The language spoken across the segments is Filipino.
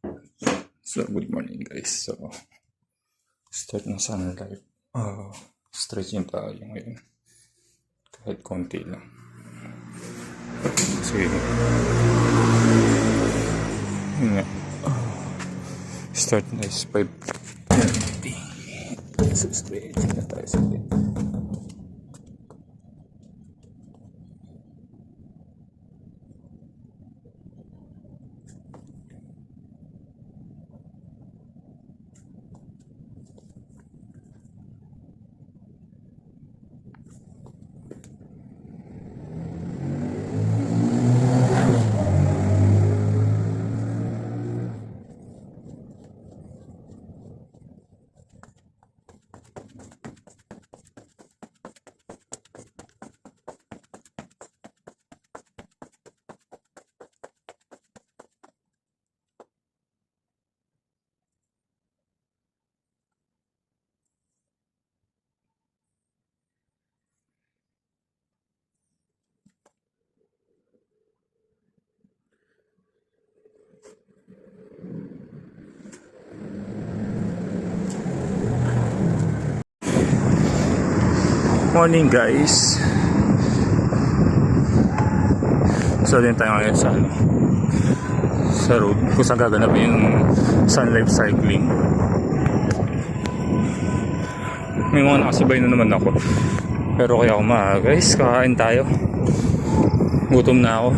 So, good morning guys. So, start na sunlight. Stretching tayo ngayon. Kahit konti lang. Kasi, yun nga. Start na is 5:30. So, stretching na tayo sa din. Morning guys. So din tayo ngayon sa road kung saan gaganap yung sun life cycling. May mga nakasabay na naman ako, pero kaya ako guys, kakain tayo, gutom na ako.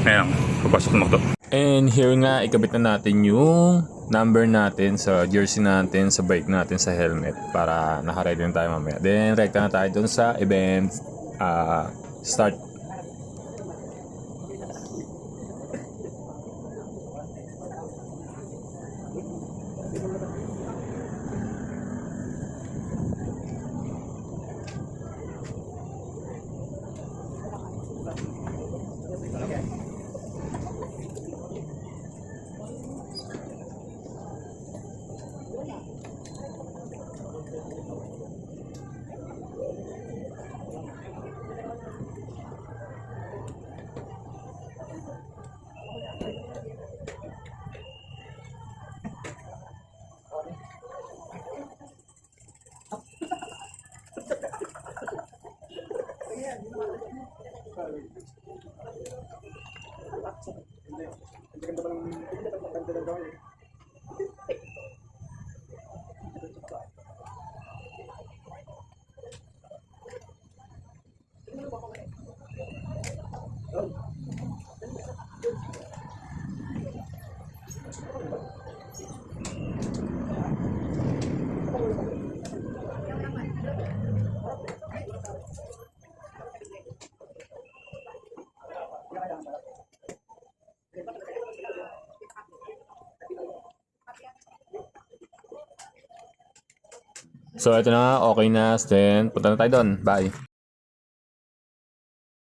Ayan, papasok na ako. And here nga, ikabit na natin yung number natin sa jersey natin, sa bike natin, sa helmet, para naka-ready na tayo mamaya. Then, rekta na tayo dun sa event start. So ito na, okay na. Then punta na tayo doon. Bye.